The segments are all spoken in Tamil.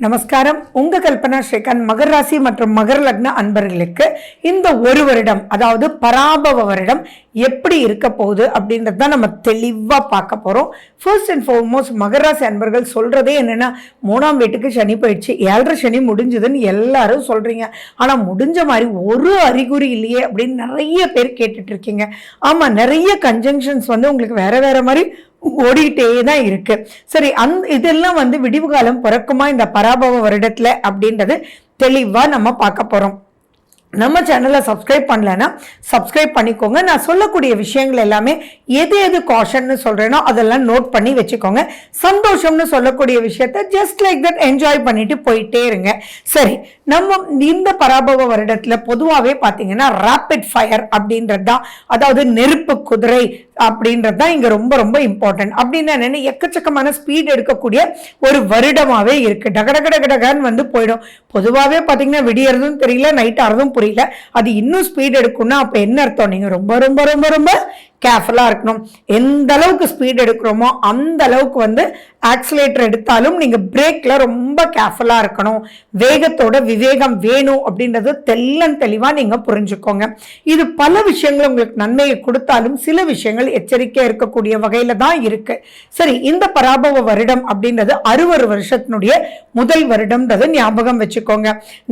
நமஸ்காரம். உங்க கல்பனா ஸ்ரீகாந்த். மகர ராசி மற்றும் மகர லக்ன அன்பர்களுக்கு இந்த ஒரு வருடம், அதாவது பராபவ வருடம் எப்படி இருக்க போகுது அப்படின்றது தான் நம்ம தெளிவா பார்க்க போறோம். ஃபர்ஸ்ட் அண்ட் ஃபார்மோஸ்ட் மகர ராசி அன்பர்கள் சொல்றதே என்னன்னா, 3ஆம் வீட்டுக்கு சனி போயிடுச்சு, 7.5 சனி முடிஞ்சதுன்னு எல்லாரும் சொல்றீங்க. ஆனா முடிஞ்ச மாதிரி ஒரு அறிகுறி இல்லையே அப்படின்னு நிறைய பேர் கேட்டுட்டு இருக்கீங்க. ஆமா, நிறைய கன்ஜங்ஷன்ஸ் உங்களுக்கு வேற வேற மாதிரி ஓடிட்டே தான் இருக்கு. சரி, இதெல்லாம் விடிவு காலம் பிறக்குமா இந்த பராபவ வருடத்துல அப்படின்றது தெளிவா நம்ம பார்க்க போறோம். நம்ம சேனலை சப்ஸ்கிரைப் பண்ணலன்னா சப்ஸ்கிரைப் பண்ணிக்கோங்க. நான் சொல்லக்கூடிய விஷயங்கள் எல்லாமே எது எது காஷன்னு சொல்றேனோ அதெல்லாம் நோட் பண்ணி வச்சுக்கோங்க. சந்தோஷம்னு சொல்லக்கூடிய விஷயத்த ஜஸ்ட் லைக் தட் என்ஜாய் பண்ணிட்டு போயிட்டே இருங்க. சரி, நம்ம இந்த பராபவ வருடத்துல பொதுவாகவே பார்த்தீங்கன்னா ரேபிட் ஃபயர் அப்படின்றது தான், அதாவது நெருப்பு குதிரை அப்படின்றது தான் இங்க ரொம்ப ரொம்ப இம்பார்ட்டன்ட். அப்படின்னு என்னன்னு, எக்கச்சக்கமான ஸ்பீட் எடுக்கக்கூடிய ஒரு வருடமாவே இருக்கு. டகடகடகடகன்னு போயிடும். பொதுவாகவே பார்த்தீங்கன்னா விடியறதும் தெரியல, நைட் ஆறதும் புரியல. அது இன்னும் ஸ்பீட் எடுக்கும்னா அப்ப என்ன அர்த்தம்? நீங்க ரொம்ப ரொம்ப ரொம்ப ரொம்ப கேர்ஃபுல்லா இருக்கணும். எந்த அளவுக்கு ஸ்பீட் எடுக்கிறோமோ அந்த அளவுக்கு ஆக்சிலேட்டர் எடுத்தாலும் நீங்க பிரேக்ல ரொம்ப கேர்ஃபுல்லா இருக்கணும். வேகத்தோட விவேகம் வேணும் அப்படின்றது தெளிவா நீங்க புரிஞ்சுக்கோங்க. இது பல விஷயங்கள் உங்களுக்கு நன்மையை கொடுத்தாலும் சில விஷயங்கள் எச்சரிக்கை இருக்கக்கூடிய வகையில தான் இருக்கு. சரி, இந்த பராபவ வருடம் அப்படின்றது 60 வருஷத்தினுடைய முதல் வருடம்ன்றது ஞாபகம் வச்சுக்கோங்க.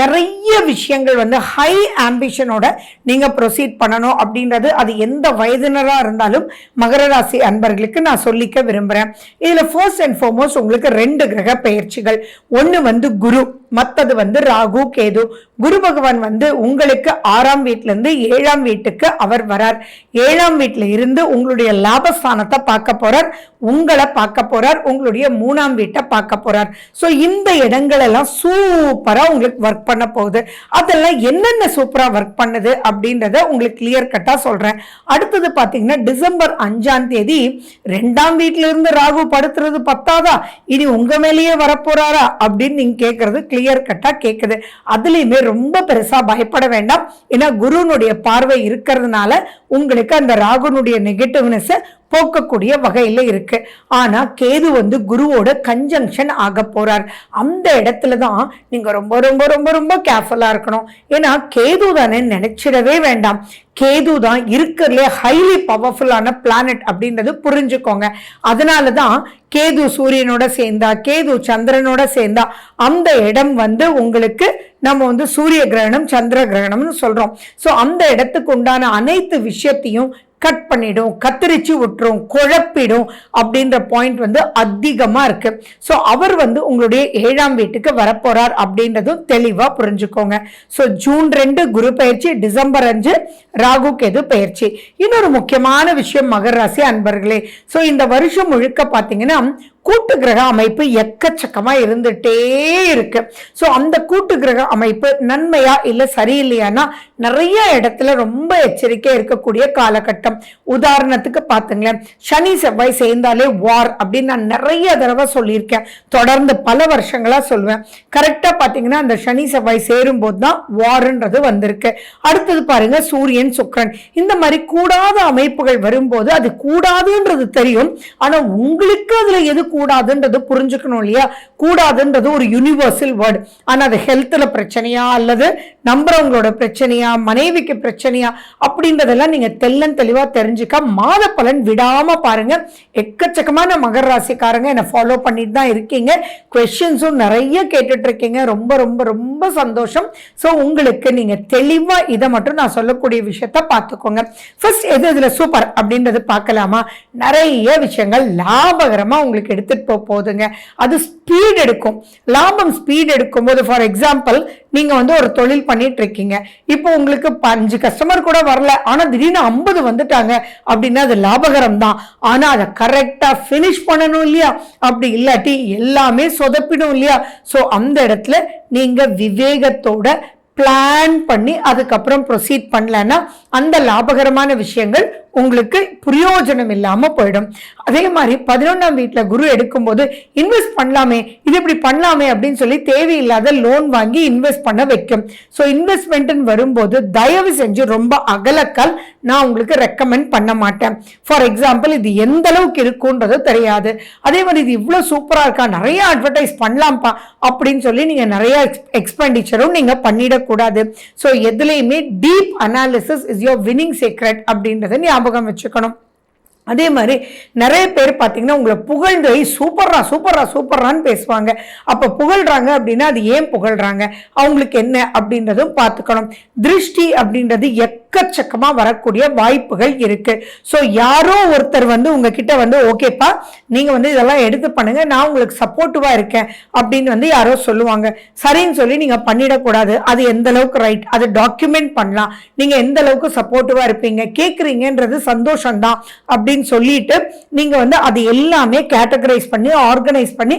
நிறைய விஷயங்கள் ஹை ஆம்பிஷனோட நீங்க ப்ரொசீட் பண்ணணும் அப்படின்றது அது எந்த வயதினரா இருந்தாலும் மகர ராசி அன்பர்களுக்கு நான் சொல்லிக்க விரும்புறேன். இதுல ஃபர்ஸ்ட் அண்ட் ஃபார்மோஸ்ட் உங்களுக்கு 2 கிரக பெயர்ச்சிகள். ஒன்னு குரு, மத்தது ராகு கேது. குரு பகவான் உங்களுக்கு 6ஆம் வீட்டுல இருந்து 7ஆம் வீட்டுக்கு அவர் வரார். 7ஆம் வீட்டுல இருந்து உங்களுடைய லாபஸ்தானத்தை பார்க்க போறார், உங்களை பார்க்க போறார், உங்களுடைய 3ஆம் வீட்டை பார்க்க போறார். சோ இந்த இடங்கள் எல்லாம் சூப்பரா உங்களுக்கு ஒர்க் பண்ண போகுது. அதெல்லாம் என்னென்ன சூப்பரா ஒர்க் பண்ணுது அப்படின்றத உங்களுக்கு கிளியர் கட்டா சொல்றேன். அடுத்தது பாத்தீங்கன்னா டிசம்பர் 5ஆம் தேதி 2ஆம் வீட்டுல இருந்து ராகு படுத்துறது பத்தாதா, இனி உங்க மேலேயே வரப்போறாரா அப்படின்னு நீங்க கேட்கறது கிளியர் கட்டா கேக்குது. அதுலயுமே ரொம்ப பெருசா பயப்பட வேண்டாம். ஏன்னா குருனுடைய பார்வை இருக்கிறதுனால உங்களுக்கு அந்த ராகுனுடைய நெகட்டிவ்னஸ் போக்கக்கூடிய வகையில இருக்கு. ஆனா கேது குருவோட கன்ஜங்ஷன் ஆக போறார். அந்த இடத்துல தான் நீங்க ரொம்ப ரொம்ப ரொம்ப ரொம்ப கேர்ஃபுல்லா இருக்கணும். ஏன்னா கேது தானே நினைச்சிடவே வேண்டாம். கேது தான் இருக்கிறதுலே ஹைலி பவர்ஃபுல்லான பிளானட் அப்படின்றது புரிஞ்சுக்கோங்க. அதனாலதான் கேது சூரியனோட சேர்ந்தா, கேது சந்திரனோட சேர்ந்தா அந்த இடம் உங்களுக்கு நம்ம சூரிய கிரகணம் சந்திர கிரகணம்னு சொல்றோம். சோ அந்த இடத்துக்கு உண்டான அனைத்து விஷயத்தையும் கட் பண்ணிடும், கத்திரிச்சு விட்டுரும், குழப்பிடும் அப்படின்ற பாயிண்ட் அதிகமா இருக்கு. சோ அவர் உங்களுடைய 7ஆம் வீட்டுக்கு வரப்போறார் அப்படின்றதும் தெளிவா புரிஞ்சுக்கோங்க. சோ ஜூன் 2 குரு பயிற்சி, டிசம்பர் 5 ராகு கேது பயிற்சி. இன்னொரு முக்கியமான விஷயம் மகர ராசி அன்பர்களே, சோ இந்த வருஷம் முழுக்க பாத்தீங்கன்னா கூட்டு கிரக அமைப்பு எக்கச்சக்கமா இருந்துட்டே இருக்கு. சோ அந்த கூட்டு கிரக அமைப்பு நன்மையா இல்ல சரியில்லையானா நிறைய இடத்துல ரொம்ப எச்சரிக்கை இருக்கக்கூடிய காலகட்டம். உதாரணத்துக்கு பாத்துங்களேன், சனி செவ்வாய் சேர்ந்தாலே வார் அப்படின்னு நான் நிறைய தடவை சொல்லியிருக்கேன். தொடர்ந்து பல வருஷங்களா சொல்லுவேன். கரெக்டா பாத்தீங்கன்னா அந்த சனி செவ்வாய் சேரும் போதுதான் வார்ன்றது வந்திருக்கு. அடுத்தது பாருங்க சூரியன் சுக்கிரன். இந்த மாதிரி கூடாத அமைப்புகள் வரும்போது அது கூடாதுன்றது தெரியும். ஆனா உங்களுக்கு அதுல எது கூடாதுன்றது புரிஞ்சுக்கணும் இல்லையா? கூடாதுன்றது ஒரு யூனிவர்சல் வேர்டு. ஆனா அது ஹெல்த்ல பிரச்சனையா அல்லது நம்புறவங்களோட பிரச்சனையா, மனைவிக்கு பிரச்சனையா அப்படின்றதெல்லாம் நீங்க தெளிவா தெரிஞ்சுக்க மாத பலன் விடாம பாருங்க. எக்கச்சக்கமான மகர ராசிக்காரங்க என்ன ஃபாலோ பண்ணிட்டு தான் இருக்கீங்க. குவெஸ்டின்ஸும் நிறைய கேட்டுட்டு இருக்கீங்க. ரொம்ப ரொம்ப ரொம்ப சந்தோஷம். சோ உங்களுக்கு நீங்க தெளிவா இதை மட்டும் நான் சொல்லக்கூடிய விஷயத்த பார்த்துக்கோங்க. ஃபர்ஸ்ட் எது இதுல சூப்பர் அப்படின்றது பார்க்கலாமா? நிறைய விஷயங்கள் லாபகரமா உங்களுக்கு எடுத்துட்டு போகுதுங்க. அது ஸ்பீட் எடுக்கும். லாபம் ஸ்பீட் எடுக்கும் போது, ஃபார் எக்ஸாம்பிள் நீங்க ஒரு தொழில் பண்ணிட்டு இருக்கீங்க. இப்போ உங்களுக்கு 5 கஸ்டமர் கூட வரல, ஆனா திடீர்னு 50 வந்துட்டாங்க அப்படின்னா அது லாபகரம் தான். ஆனா அதை கரெக்டா பினிஷ் பண்ணணும் இல்லையா? அப்படி இல்லாட்டி எல்லாமே சொதப்பிடும் இல்லையா? சோ அந்த இடத்துல நீங்க விவேகத்தோட பிளான் பண்ணி அதுக்கப்புறம் ப்ரொசீட் பண்ணலன்னா அந்த லாபகரமான விஷயங்கள் உங்களுக்கு பிரயோஜனம் இல்லாம போயிடும். அதே மாதிரி 11ஆம் வீட்டுல குரு எடுக்கும்போது இன்வெஸ்ட் பண்ணலாமே, இது இப்படி பண்ணலாமே அப்படின்னு சொல்லி தேவையில்லாத லோன் வாங்கி இன்வெஸ்ட் பண்ண வைக்கும். ஸோ இன்வெஸ்ட்மெண்ட் வரும்போது தயவு செஞ்சு ரொம்ப அகலக்கால் நான் உங்களுக்கு ரெக்கமெண்ட் பண்ண மாட்டேன். ஃபார் எக்ஸாம்பிள், இது எந்த அளவுக்கு இருக்குன்றது தெரியாது. அதே மாதிரி இது இவ்வளவு சூப்பரா இருக்கா, நிறைய அட்வர்டைஸ் பண்ணலாம்ப்பா அப்படின்னு சொல்லி நீங்க நிறைய எக்ஸ்பெண்டிச்சரும் நீங்க பண்ணிடக்கூடாது. ஸோ எதுலையுமே deep analysis is your winning secret அப்படின்றத ஞாபகம் வச்சுக்கணும். அதே மாதிரி நிறைய பேர் பார்த்தீங்கன்னா உங்களை புகழ்ந்து சூப்பரா சூப்பரா சூப்பரான்னு பேசுவாங்க. அப்போ புகழ்றாங்க அப்படின்னா அது ஏன் புகழ்றாங்க, அவங்களுக்கு என்ன அப்படின்றதும் பார்த்துக்கணும். திருஷ்டி அப்படின்றது எக்கச்சக்கமா வரக்கூடிய வாய்ப்புகள் இருக்கு. ஸோ யாரோ ஒருத்தர் உங்ககிட்ட ஓகேப்பா நீங்க இதெல்லாம் எடுத்து பண்ணுங்க, நான் உங்களுக்கு சப்போர்ட்டிவா இருக்கேன் அப்படின்னு யாரோ சொல்லுவாங்க. சரின்னு சொல்லி நீங்க பண்ணிடக்கூடாது. அது எந்த அளவுக்கு ரைட், அதை டாக்குமெண்ட் பண்ணலாம். நீங்க எந்த அளவுக்கு சப்போர்ட்டிவா இருப்பீங்க, கேட்குறீங்கன்றது சந்தோஷம்தான் அப்படின்னு சொல்லிட்டு நீங்க அது எல்லாமே கேட்டகரைஸ் பண்ணி ஆர்கனைஸ் பண்ணி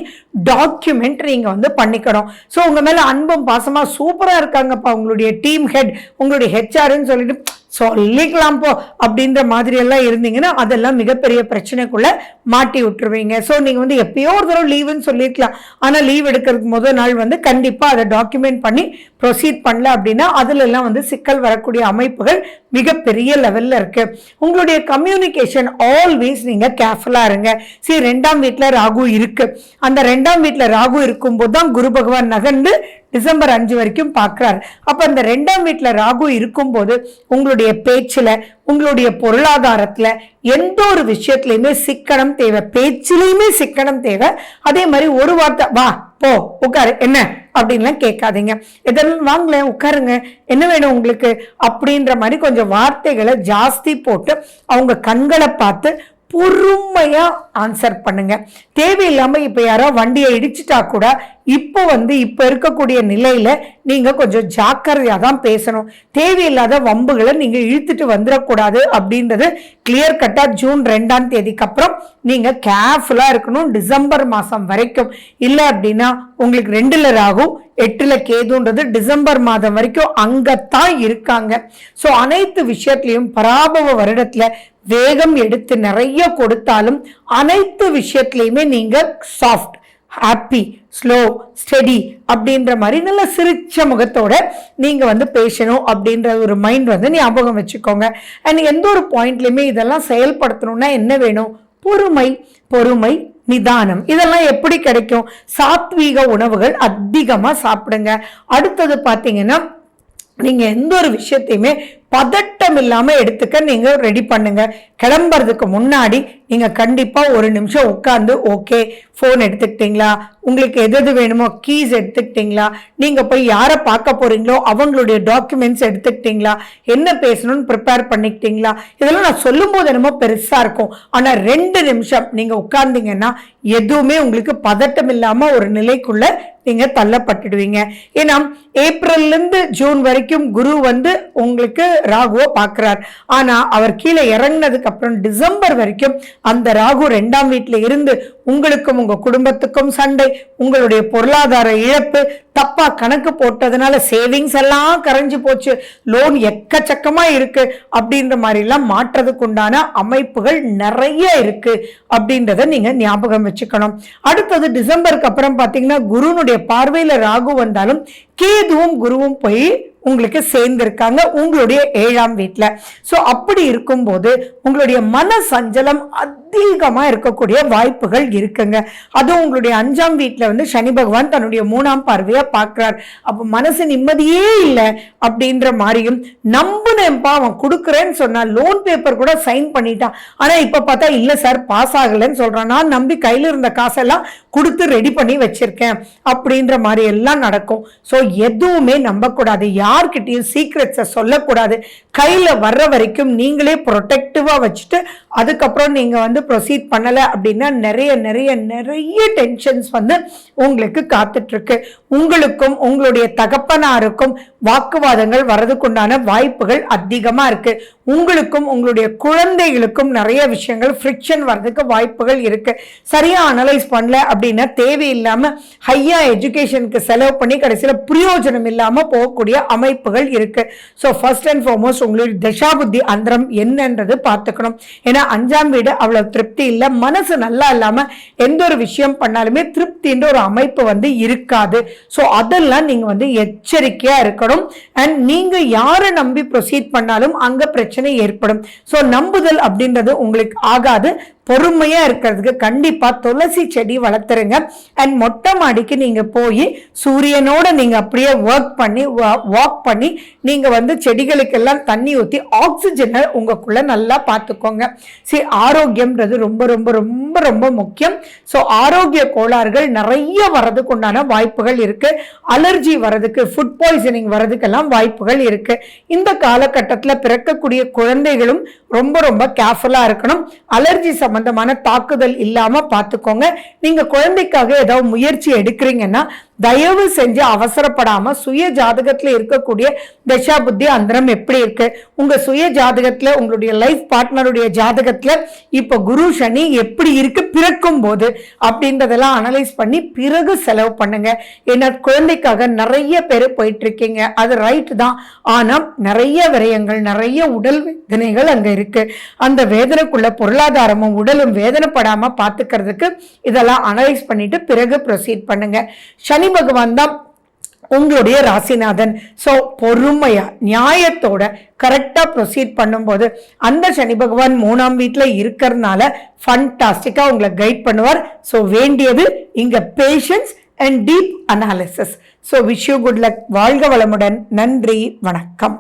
டாக்குமெண்ட் நீங்க பண்ணிக்கணும். சோ உங்க மேல அன்பும் பாசமா சூப்பரா இருக்காங்கப்பா உங்களுடைய டீம் ஹெட், உங்களுடைய ஹெச்ஆர்ன்னு சொல்லிட்டு சொல்லிக்கலாம் போ அப்படின்ற மாதிரி எல்லாம் இருந்தீங்கன்னா அதெல்லாம் மிகப்பெரிய பிரச்சனைக்குள்ள மாட்டி விட்டுருவீங்க. ஸோ நீங்க எப்பயோ ஒரு தடவை லீவுன்னு சொல்லிருக்கலாம், ஆனா லீவ் எடுக்கிறதுக்கு முதல் நாள் கண்டிப்பா அதை டாக்குமெண்ட் பண்ணி ப்ரொசீட் பண்ணல அப்படின்னா அதுல எல்லாம் சிக்கல் வரக்கூடிய அமைப்புகள் மிகப்பெரிய லெவல்ல இருக்கு. உங்களுடைய கம்யூனிகேஷன் ஆல்வேஸ் நீங்க கேர்ஃபுல்லா இருங்க. சரி, 2ஆம் வீட்டுல ராகு இருக்கு. அந்த 2ஆம் வீட்டுல ராகு இருக்கும்போது தான் குரு பகவான் நகர்ந்து டிசம்பர் 5 வரைக்கும் பார்க்கிறார். அப்ப அந்த 2ஆம் வீட்டுல ராகு இருக்கும்போது உங்களுடைய பேச்சுல, உங்களுடைய பொருளாதாரத்துல எந்த ஒரு விஷயத்திலயுமே சிக்கனம் தேவை, பேச்சிலையுமே சிக்கனம் தேவை. அதே மாதிரி ஒரு வார்த்தை வா போ உட்காரு என்ன அப்படின்லாம் கேட்காதீங்க. எதெல்லாம் வாங்கல உட்காருங்க, என்ன வேணும் உங்களுக்கு அப்படின்ற மாதிரி கொஞ்சம் வார்த்தைகளை ஜாஸ்தி போட்டு அவங்க கண்களை பார்த்து பொறுமையா ஆன்சர் பண்ணுங்க. தேவையில்லாம இப்ப யாரோ வண்டியை இடிச்சுட்டா கூட இப்போ இப்ப இருக்கக்கூடிய நிலையில நீங்க கொஞ்சம் ஜாக்கிரதையா தான் பேசணும். தேவையில்லாத வம்புகளை நீங்க இழுத்துட்டு வந்துடக்கூடாது அப்படின்றது கிளியர் கட்டா ஜூன் 2ஆம் தேதிக்கு அப்புறம் நீங்க கேர்ஃபுல்லா இருக்கணும். டிசம்பர் மாசம் வரைக்கும் இல்ல அப்படின்னா உங்களுக்கு 2ல ராகு 8ல கேதுன்றது டிசம்பர் மாதம் வரைக்கும் அங்கத்தான் இருக்காங்க. சோ அனைத்து விஷயத்திலையும் பராபவ வருடத்துல வேகம் எடுத்து நிறைய கொடுத்தாலும் அனைத்து விஷயத்திலையுமே நீங்க சாஃப்ட், ஹாப்பி, ஸ்லோ, ஸ்டெடி அப்படின்ற மாதிரி நல்ல சிரிச்ச முகத்தோட நீங்க பேசணும் அப்படின்ற ஒரு மைண்ட் ஞாபகம் வச்சுக்கோங்க. அண்ட் எந்த ஒரு பாயிண்ட்லயுமே இதெல்லாம் செயல்படுத்தணும்னா என்ன வேணும், பொறுமை. பொறுமை, நிதானம், இதெல்லாம் எப்படி கிடைக்கும்? சாத்வீக உணவுகள் அதிகமா சாப்பிடுங்க. அடுத்தது பாத்தீங்கன்னா நீங்க எந்த ஒரு விஷயத்தையுமே பதட்டம் இல்லாம எடுத்துக்க நீங்க ரெடி பண்ணுங்க. கிளம்புறதுக்கு முன்னாடி நீங்க கண்டிப்பா ஒரு நிமிஷம் உட்கார்ந்து ஓகே போன் எடுத்துக்கிட்டீங்களா, உங்களுக்கு எது வேணுமோ கீஸ் எடுத்துக்கிட்டீங்களா, நீங்க போய் யாரை பார்க்க போறீங்களோ அவங்களுடைய டாக்குமெண்ட்ஸ் எடுத்துக்கிட்டீங்களா, என்ன பேசணும்னு ப்ரிப்பேர் பண்ணிக்கிட்டீங்களா. இதெல்லாம் நான் சொல்லும் போது என்னமோ பெருசா இருக்கும், ஆனா 2 நிமிஷம் நீங்க உட்கார்ந்தீங்கன்னா எதுவுமே உங்களுக்கு பதட்டம் இல்லாம ஒரு நிலைக்குள்ள நீங்க தள்ளப்பட்டுடுவீங்க. ஏன்னா ஏப்ரல்ல இருந்து ஜூன் வரைக்கும் குரு உங்களுக்கு ராகுவை பார்க்கிறார். ஆனா அவர் கீழே இறங்கினதுக்கு அப்புறம் டிசம்பர் வரைக்கும் அந்த ராகு 2ஆம் வீட்டுல இருந்து உங்களுக்கும் உங்க குடும்பத்துக்கும் சண்டை, உங்களுடைய பொருளாதார இழப்பு, தப்பா கணக்கு போட்டதுனால சேவிங்ஸ் எல்லாம் கரைஞ்சு போச்சு, லோன் எக்கச்சக்கமா இருக்கு அப்படின்ற மாதிரி எல்லாம் மாற்றதுக்கு உண்டான அமைப்புகள் நிறைய இருக்கு அப்படின்றத நீங்க ஞாபகம் வச்சுக்கணும். அடுத்தது டிசம்பருக்கு அப்புறம் பாத்தீங்கன்னா குருனுடைய பார்வையில ராகு வந்தாலும் கேதுவும் குருவும் போய் உங்களுக்கு சேர்ந்திருக்காங்க உங்களுடைய 7ஆம் வீட்டுல. சோ அப்படி இருக்கும்போது உங்களுடைய மன சஞ்சலம் அதிகமா இருக்கக்கூடிய வாய்ப்புகள் இருக்குங்க. அதுவும் உங்களுடைய 5ஆம் வீட்டுல சனி பகவான் தன்னுடைய 3ஆம் பார்வையா பார்க்கிறார். அப்ப மனசு நிம்மதியே இல்லை அப்படின்ற மாதிரியும், நம்புனேன்பா அவன் கொடுக்குறேன்னு சொன்னா லோன் பேப்பர் கூட சைன் பண்ணிட்டான், ஆனா இப்ப பார்த்தா இல்ல சார் பாஸ் ஆகலன்னு சொல்றான், நான் நம்பி கையில இருந்த காசெல்லாம் கொடுத்து ரெடி பண்ணி வச்சிருக்கேன் அப்படின்ற மாதிரி எல்லாம் நடக்கும். சோ எதுவுமே நம்பக்கூடாது, யார்கிட்டயும் சீக்ரெட்ஸை சொல்லக்கூடாது. கையில வர்ற வரைக்கும் நீங்களே ப்ரொடெக்டிவா வச்சுட்டு அதுக்கப்புறம் நீங்க வந்து ப்ரொசீட் பண்ணல அப்படின்னா நிறைய நிறைய நிறைய டென்ஷன்ஸ் வந்து உங்களுக்கு காத்துட்டு இருக்கு. உங்களுக்கும் உங்களுடைய தகப்பனாருக்கும் வாக்குவாதங்கள் வரதுக்குண்டான வாய்ப்புகள் அதிகமா இருக்கு. உங்களுக்கும் உங்களுடைய குழந்தைகளுக்கும் நிறைய விஷயங்கள் ஃப்ரிக்ஷன் வர்றதுக்கு வாய்ப்புகள் இருக்கு. சரியா அனலைஸ் பண்ணல அப்படின்னா தேவையில்லாம ஹையா எஜுகேஷனுக்கு செலவு பண்ணி கடைசியில் பிரயோஜனம் இல்லாம போகக்கூடிய அமைப்புகள் இருக்கு. ஸோ ஃபர்ஸ்ட் அண்ட் ஃபார்மோஸ்ட் உங்களுடைய தசாபுத்தி அந்தரம் என்னன்றது பார்த்துக்கணும். ஏன்னா 5ஆம் வீடு அவ்வளவு திருப்தி இல்லை. மனசு நல்லா இல்லாம எந்த ஒரு விஷயம் பண்ணாலுமே திருப்தின்ற ஒரு அமைப்பு வந்து இருக்காது. ஸோ அதெல்லாம் நீங்க வந்து எச்சரிக்கையா இருக்கணும். அண்ட் நீங்க யாரை நம்பி ப்ரொசீட் பண்ணாலும் அங்க பிரச்சனை ஏற்படும். ஸோ நம்புதல் அப்படின்றது உங்களுக்கு ஆகாது. பொறுமையா இருக்கிறதுக்கு கண்டிப்பா துளசி செடி வளர்த்துருங்க. அண்ட் மொட்டை மாடிக்கு நீங்க போய் சூரியனோட நீங்க அப்படியே வாக் பண்ணி நீங்க வந்து செடிகளுக்கெல்லாம் தண்ணி ஊற்றி ஆக்சிஜனை உங்களுக்குள்ள நல்லா பார்த்துக்கோங்க. சரி, ஆரோக்கியம்ன்றது ரொம்ப ரொம்ப ரொம்ப ரொம்ப முக்கியம். ஸோ ஆரோக்கிய கோளாறுகள் நிறைய வர்றதுக்கு உண்டான வாய்ப்புகள் இருக்கு. அலர்ஜி வர்றதுக்கு, ஃபுட் பாய்சனிங் வர்றதுக்கெல்லாம் வாய்ப்புகள் இருக்கு. இந்த காலகட்டத்தில் பிறக்கக்கூடிய குழந்தைகளும் ரொம்ப ரொம்ப கேர்ஃபுல்லா இருக்கணும். அலர்ஜி சம்பந்தமான தாக்குதல் இல்லாம பார்த்துக்கோங்க. நீங்க குழந்தைக்காக ஏதாவது முயற்சி எடுக்கிறீங்கன்னா தயவு செஞ்சு அவசரப்படாம சுய ஜாதகத்துல இருக்கக்கூடிய தசா புத்தி அந்தரம் எப்படி இருக்கு, உங்க சுய ஜாதகத்துல உங்களுடைய லைஃப் பார்ட்னருடைய ஜாதகத்துல இப்ப குரு சனி எப்படி இருக்கு பிறக்கும் போது அப்படின்றதெல்லாம் அனலைஸ் பண்ணி பிறகு செலவு பண்ணுங்க. ஏன்னா குழந்தைக்காக நிறைய பேர் போயிட்டு இருக்கீங்க, அது ரைட் தான். ஆனா நிறைய விரயங்கள், நிறைய உடல் வேதனைகள் அங்க இருக்கு. அந்த வேதனைக்குள்ள பொருளாதாரமும் உடலும் வேதனைப்படாம பாத்துக்கிறதுக்கு இதெல்லாம் அனலைஸ் பண்ணிட்டு பிறகு ப்ரொசீட் பண்ணுங்க. சனி பகவான் தான் உங்களுடைய ராசிநாதன். ஸோ பொறுமையா நியாயத்தோட கரெக்டா ப்ரொசீட் பண்ணும்போது அந்த சனி பகவான் 3ஆம் வீட்டுல இருக்கிறதுனால ஃபண்டாஸ்டிக்கா உங்களை கைட் பண்ணுவார். ஸோ வேண்டியது இங்க patience and deep analysis. So wish you good luck. வாழ்க வளமுடன். நன்றி, வணக்கம்.